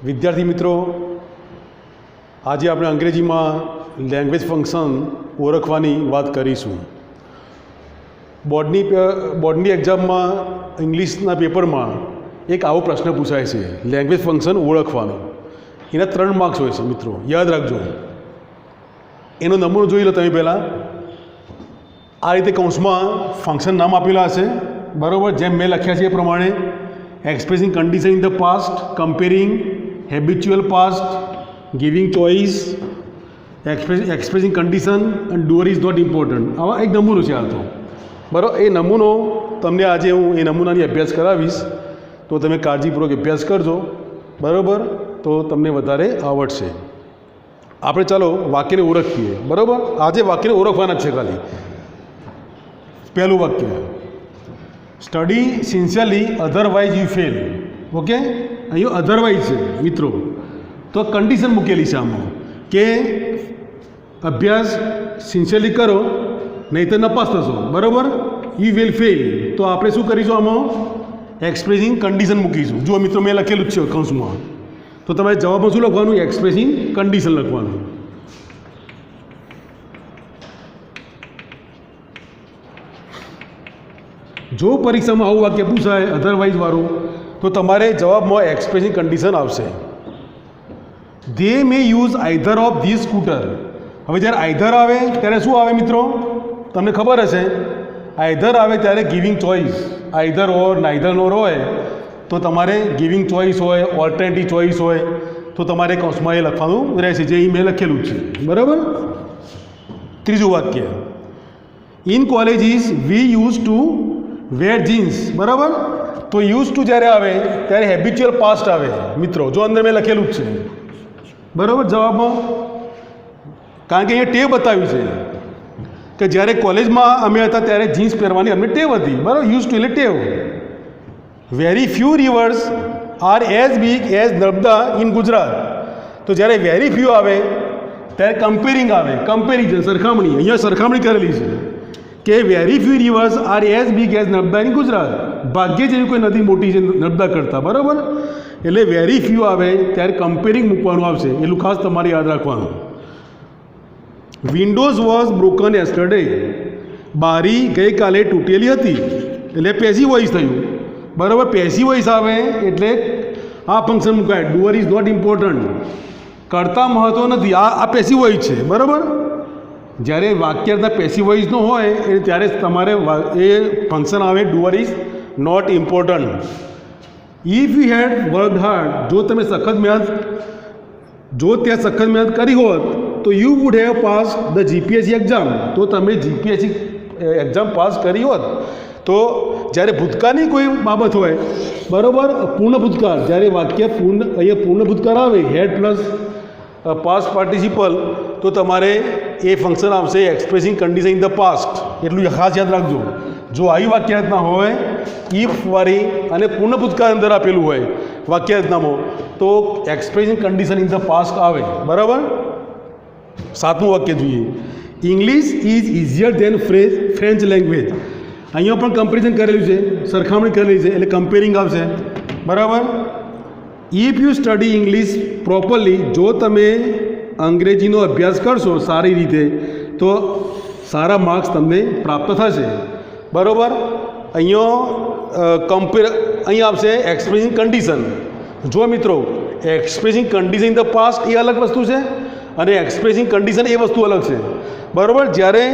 વિદ્યાર્થી મિત્રો, આજે આપણે અંગ્રેજીમાં લેંગ્વેજ ફંક્શન ઓળખવાની વાત કરીશું. બોર્ડની એક્ઝામમાં ઇંગ્લિશના પેપરમાં એક આવો પ્રશ્ન પૂછાય છે, લેંગ્વેજ ફંક્શન ઓળખવાનો. એના 3 માર્ક્સ હોય છે મિત્રો, યાદ રાખજો. એનો નમૂનો જોઈ લો તમે પહેલાં. આ રીતે કૌંસમાં ફંક્શન નામ આપેલા હશે, બરાબર, જેમ મેં લખ્યા છે એ પ્રમાણે. Expressing condition in the past, comparing habitual past, giving choice, expressing condition and doer is not important. આવા એક નમૂનો છે આ તો, બરાબર. એ નમૂનો તમને આજે હું એ નમૂનાની અભ્યાસ કરાવીશ, તો તમે કાળજીપૂર્વક અભ્યાસ કરજો, બરાબર, તો તમને વધારે આવડશે. આપણે ચાલો વાક્યને ઓળખીએ, બરાબર. આજે વાક્યને ઓળખવાના જ છે ખાલી. પહેલું વાક્ય, study sincerely otherwise you fail. Okay, અહીંયા અધરવાઇઝ છે મિત્રો, તો કન્ડિશન મૂકેલી છે આમાં કે અભ્યાસ સિન્સિયરલી કરો, નહીં તો નપાસ થશો, બરાબર. યુ વિલ ફેલ, તો આપણે શું કરીશું આમાં? એક્સપ્રેસિંગ કન્ડિશન મૂકીશું. જો મિત્રો મેં લખેલું જ છે કૌંસમાં, તો તમારે જવાબમાં શું લખવાનું? એક્સપ્રેસિંગ કન્ડિશન લખવાનું. જો પરીક્ષામાં આવું વાક્ય પૂછાય અધરવાઇઝ વાળું, તો તમારે જવાબમાં એક્સપ્રેસિંગ કન્ડિશન આવશે. They may use either of this scooter. હવે જ્યારે આઈધર આવે ત્યારે શું આવે મિત્રો? તમને ખબર હશે, આઈધર આવે ત્યારે giving choice. Either or neither nor હોય તો તમારે ગિવિંગ ચોઇસ હોય, ઓલ્ટરનેટિવ ચોઇસ હોય, તો તમારે કૌંસમાં એ લખવાનું રહેશે, જે મેં લખેલું છે, બરાબર. ત્રીજું વાક્ય, in colleges we use to wear jeans. બરાબર, તો યુઝ ટુ જ્યારે આવે ત્યારે હેબિચ્યુઅલ પાસ્ટ આવે મિત્રો, જો અંદર મેં લખેલું જ છે, બરાબર. જવાબમાં કારણ કે અહીંયા ટેવ બતાવી છે કે જ્યારે કોલેજમાં અમે હતા ત્યારે જીન્સ પહેરવાની અમને ટેવ હતી, બરાબર. યુઝ ટુ એટલે ટેવ. Very few reverse are as big as Narmada in Gujarat. તો જ્યારે વેરી ફ્યુ આવે ત્યારે કમ્પેરિંગ આવે, કમ્પેરિઝન, સરખામણી. અહીંયા સરખામણી કરેલી છે કે very few reverse are as big as Narmada in Gujarat. ભાગ્યે જેવી કોઈ નદી મોટી છે નર્મદા કરતાં, બરાબર. એટલે વેરી ફ્યુ આવે ત્યારે કમ્પેરિંગ મૂકવાનું આવશે, એટલું ખાસ તમારે યાદ રાખવાનું. Windows was broken yesterday. બારી ગઈકાલે તૂટેલી હતી, એટલે પેસિવ વોઇસ થયું, બરાબર. પેસિવ વોઇસ આવે એટલે આ ફંક્શન મુકાય. ડુઅર ઇઝ નોટ ઇમ્પોર્ટન્ટ, કરતાં મહત્વ નથી. આ પેસિવ વોઇસ છે, બરાબર. જ્યારે વાક્યતા પેસિવ વોઇસ ન હોય એ ત્યારે તમારે એ ફંક્શન આવે doer is not important. If you had worked hard. જો તમે સખત મહેનત કરી હોત તો you would have pass the GPSC exam. તો તમે જીપીએસસી એક્ઝામ પાસ કરી હોત. તો જ્યારે ભૂતકાળની કોઈ બાબત હોય, બરાબર, પૂર્ણ ભૂતકાળ, જ્યારે વાક્ય અહીંયા પૂર્ણ ભૂતકાળ આવે, હેડ પ્લસ પાસ્ટ પાર્ટિસિપલ, તો તમારે એ ફંક્શન આવશે expressing condition in the past. એટલું ખાસ યાદ રાખજો. જો આવી વાક્યરચના હોય ઇફ વાળી અને પૂર્ણ ભૂતકાળ અંદર આપેલું હોય વાક્યરચનામાં, તો expressing condition in the past આવે, બરાબર. 7મું વાક્ય જોઈએ, English is easier than French language. અહીંયા પણ કમ્પેરિઝન કરેલું છે, સરખામણી કરેલી છે, એટલે કમ્પેરિંગ આવશે, બરાબર. If you study English properly. જો તમે અંગ્રેજીનો અભ્યાસ કરશો સારી રીતે તો સારા માર્ક્સ તમને પ્રાપ્ત થશે, બરાબર. અહીંયા આવશે એક્સપ્રેસિંગ કન્ડિશન. જો મિત્રો, expressing condition in the past એ અલગ વસ્તુ છે અને એક્સપ્રેસિંગ કન્ડિશન એ વસ્તુ અલગ છે, બરાબર. જ્યારે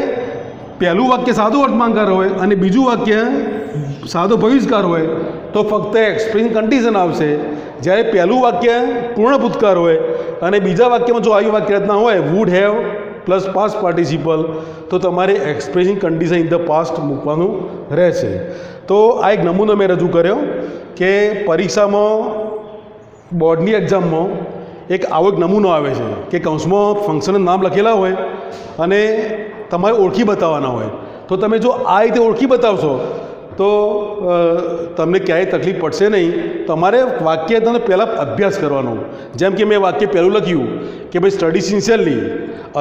પહેલું વાક્ય સાદું વર્તમાનકાળ હોય અને બીજું વાક્ય સાદો ભવિષ્યકાળ હોય તો ફક્ત એક્સપ્રેસિંગ કન્ડિશન આવશે. જ્યારે પહેલું વાક્ય પૂર્ણ ભૂતકાળ હોય અને બીજા વાક્યમાં જો આવી વાક્યરચના હોય would have plus past participle, તો તમારે expressing condition in the past મૂકવાનું રહેશે. તો આ એક નમૂનો મેં રજૂ કર્યો કે પરીક્ષામાં બોર્ડની એક્ઝામમાં એક આવો એક નમૂનો આવે છે કે કૌંસમાં ફંક્શનનું નામ લખેલા હોય અને તમારે ઓળખી બતાવવાના હોય. તો તમે જો આ રીતે ઓળખી બતાવશો તો તમને ક્યાંય તકલીફ પડશે નહીં. તમારે વાક્ય તમને પહેલાં અભ્યાસ કરવાનો. જેમ કે મેં વાક્ય પહેલું લખ્યું કે ભાઈ study sincerely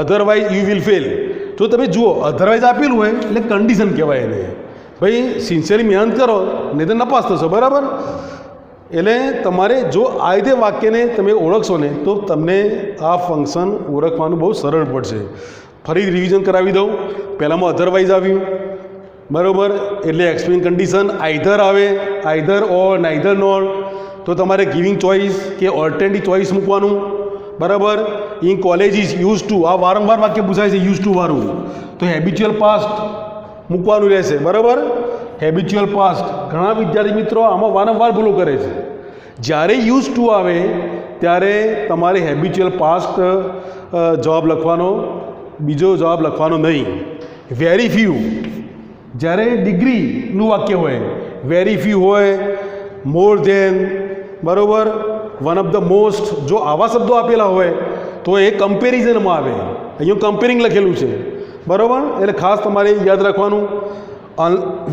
otherwise you will fail. જો તમે જુઓ અધરવાઇઝ આપેલું હોય એટલે કન્ડિશન કહેવાય એને. ભાઈ સિન્સિયરલી મહેનત કરો નહીં તો નપાસ થશો, બરાબર. એટલે તમારે જો આ રીતે વાક્યને તમે ઓળખશો ને તો તમને આ ફંક્શન ઓળખવાનું બહુ સરળ પડશે. ફરી રિવિઝન કરાવી દઉં. પહેલાંમાં અધરવાઇઝ આવ્યું, બરાબર, એટલે એક્સપ્લેન કન્ડિશન આઈધર આવે, આઈધર ઓર, નાઈધર નોર. તો તમારે ગિવિંગ ચોઇસ કે ઓલ્ટરનેટિવ ચોઇસ મૂકવાનું, બરાબર. In college is use to, આ વારંવાર વાક્ય પૂછાય છે યુઝ ટુ વાળું, તો હેબિચ્યુઅલ પાસ્ટ મૂકવાનું રહેશે, બરાબર. હેબિચ્યુઅલ પાસ્ટ, ઘણા વિદ્યાર્થી મિત્રો આમાં વારંવાર ભૂલો કરે છે. જ્યારે યુઝ ટુ આવે ત્યારે તમારે હેબિચ્યુઅલ પાસ્ટ જવાબ લખવાનો, બીજો જવાબ લખવાનો નહીં. વેરી ફ્યુ, જ્યારે ડિગ્રીનું વાક્ય હોય, વેરી ફ્યુ હોય, મોર ધેન, બરાબર, વન ઓફ ધ મોસ્ટ, જો આવા શબ્દો આપેલા હોય તો એ કમ્પેરિઝનમાં આવે. અહીંયા કમ્પેરિંગ લખેલું છે, બરાબર. એટલે ખાસ તમારે યાદ રાખવાનું.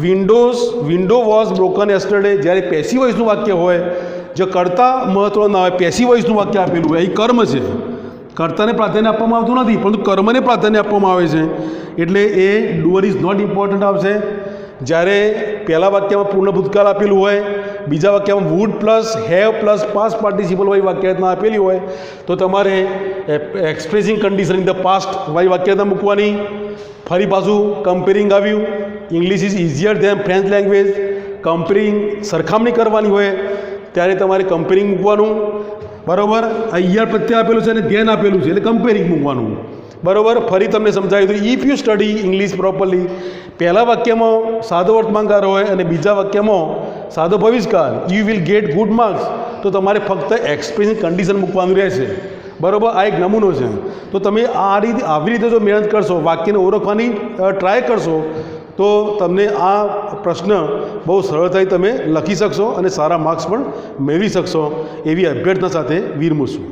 વિન્ડો વોઝ બ્રોકન યસ્ટરડે, જ્યારે પેસિવ વોઇસનું વાક્ય હોય, જે કર્તા મહત્વ ના હોય, પેસિવ વોઇસનું વાક્ય આપેલું હોય, અહીં કર્મ છે, કર્તાને પ્રાધાન્ય આપવામાં આવતું નથી પરંતુ કર્મને પ્રાધાન્ય આપવામાં આવે છે, એટલે એ ડુઅર ઇઝ નોટ ઇમ્પોર્ટન્ટ આવશે. જ્યારે પહેલા વાક્યમાં પૂર્ણ ભૂતકાળ આપેલું હોય, બીજા વાક્યમાં would plus have plus past participle વાળી વાક્યરચના આપેલી હોય તો તમારે expressing condition in the past વાળી વાક્યરચના મૂકવાની. ફરી પાછું કમ્પેરિંગ આવ્યું, English is easier than French language, comparing સરખામણી કરવાની હોય ત્યારે તમારે કમ્પેરિંગ મૂકવાનું, બરાબર. અહીંયા પ્રત્યે આપેલું છે અને ધ્યાન આપેલું છે એટલે કમ્પેરિંગ મૂકવાનું, બરાબર. ફરી તમને સમજાવ્યું હતું, if you study English properly, પહેલા વાક્યમાં સાદો વર્તમાનકાળ હોય અને બીજા વાક્યમાં સાદો ભવિષ્યકાળ, you will get good marks. તો તમારે ફક્ત એક્સપ્રેસિંગ કન્ડિશન મૂકવાનું રહેશે, બરાબર. આ એક નમૂનો છે. તો તમે આવી રીતે જો મહેનત કરશો, વાક્યને ઓળખવાની ટ્રાય કરશો તો તમને આ પ્રશ્ન બહુ સરળતાથી તમે લખી શકશો અને સારા માર્ક્સ પણ મેળવી શકશો. એવી અભ્યર્થના સાથે વિરમું છું.